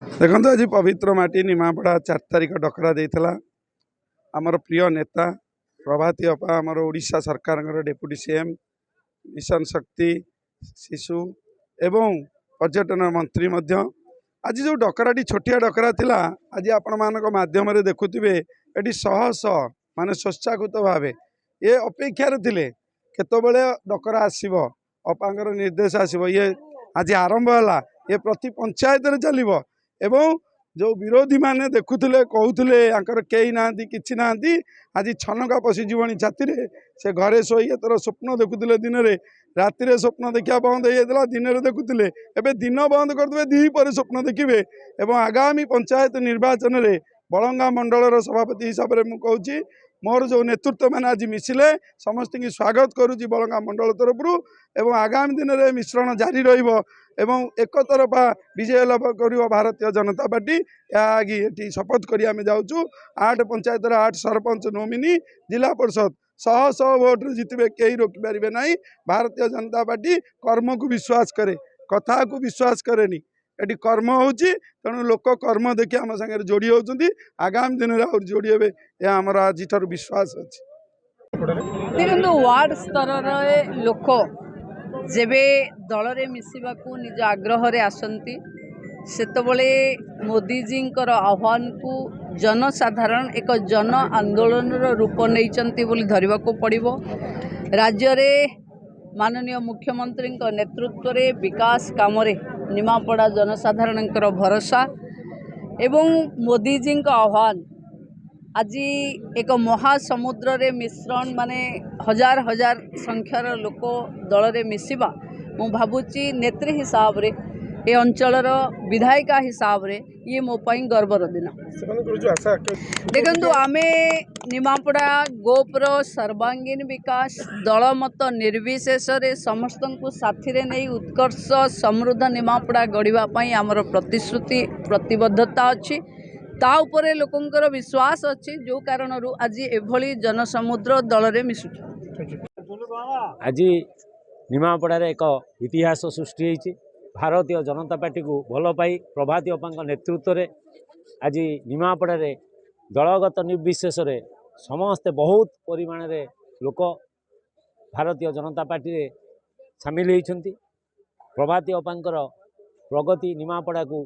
देखो आज पवित्र माटी निमापड़ा 4 तारिख डकरा देता आमर प्रिय नेता प्रभाती अपा आमर ओडिशा सरकार डेप्यूटी सीएम मिशन शक्ति शिशु एवं पर्यटन मंत्री आज जो डकराटी छोटिया डकरा थिला आज आपण मानक माध्यम देखुवे ये शह शह माने स्वच्छाकृत भाव ये अपेक्षार थिले केतबेले डकरा आसीबो अपांगर निर्देश आसीबो ये आज आरंभ है ये प्रति पंचायत रे चलिबो एवं जो विरोधी माने देखुले कहूले कई ना कि ना आज छनका पशिजीवनी छाती से घरे शोई एतर स्वप्न देखुले दिन में राति स्वप्न देखा बंद हो दिन में देखुले एवं दिन बंद करदे द्विपर स्वप्न देखिए एवं आगामी पंचायत निर्वाचन में बलंगा मंडल सभापति हिसाब से मुझे मोर जो नेतृत्व मैंने आज मिसिले समस्त की स्वागत करुच्ची बलंगा मंडल तरफ एवं आगामी दिन में मिश्रण जारी रहिबो एवं एक तरफा विजय लाभ कर भारतीय जनता पार्टी ये शपथ कर जाऊँ 8 पंचायत 8 सरपंच नोमिनी जिला परिषद शह शह भोट जितबे कहीं रोकपारे ना भारतीय जनता पार्टी कर्म को विश्वास करे कथा को विश्वास करे ये कर्म होची तेणु लोक कर्म देखिए आम सागर जोड़ी होती आगामी दिन में जोड़ी हे यह आमर आज विश्वास अच्छे देखो वार्ड स्तर लोक जेबे दल रे मिसिबा को निज आग्रह रे आसंती सेतबले मोदीजींकर आह्वान को जनसाधारण एक जन आंदोलन रूप नहीं बोली धरवा को पड़िबो। राज्य रे माननीय मुख्यमंत्री नेतृत्व रे विकास काम रे निमापड़ा जनसाधारण भरोसा एवं मोदीजी आह्वान आज एक महासमुद्र रे मिश्रण माने हजार हजार संख्यार लोक दल रे मिसिबा मु भावुची नेत्री हिसाब रे ए अंचलर विधायिका हिसाब रे ये मो पई गर्वर दिन देखंतु आमे निमापड़ा गोपर सर्वांगीन विकास दलमत निर्विशेष रे समस्त को साथी रे नहीं उत्कर्ष समृद्ध निमापड़ा गढ़िबा पई आमर प्रतिश्रुति प्रतिबद्धता अच्छी ता उपरे लोकंकर विश्वास अच्छी जो कारण आज एभली जनसमुद्र दल रे मिसु आज निमापड़ा एक इतिहास सृष्टि होती भारतीय जनता पार्टी को भल पाई प्रभाती अप्पा नेतृत्व रे आज निमापड़ा दलगत निर्विशेष रे समस्ते बहुत परिमाण रे लोक भारतीय जनता पार्टी रे सामिल होती प्रभाती अप्पांकर प्रगति निमापड़ा को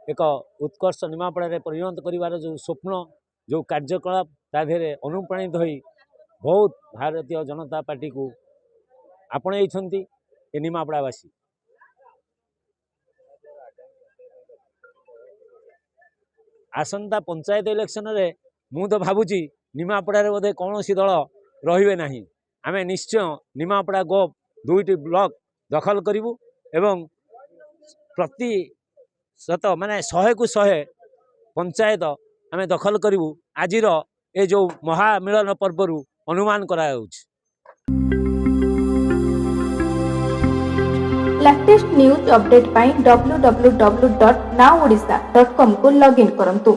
एक उत्कर्ष निमापड़ा रे परिणत करिवार जो स्वप्न जो कार्यकलाप ताधे अनुप्राणित होई बहुत भारतीय जनता पार्टी को आपणे ये निमापड़ावासी आसंता पंचायत इलेक्शन रे मु तो भावुची निमापड़ा रे बोधे कौन दल रहिबे नाही आमे निश्चय निमापड़ा गोप 2टी ब्लॉक दखल करिवु एवं प्रति शत माने 100 को 100 पंचायत आमे दखल करिवु आजिर ए जो महामिलन पर्वरु अनुमान करा होउछ। लेटेस्ट न्यूज अपडेट पाई www.nowodisha.com को लॉगिन करंतु।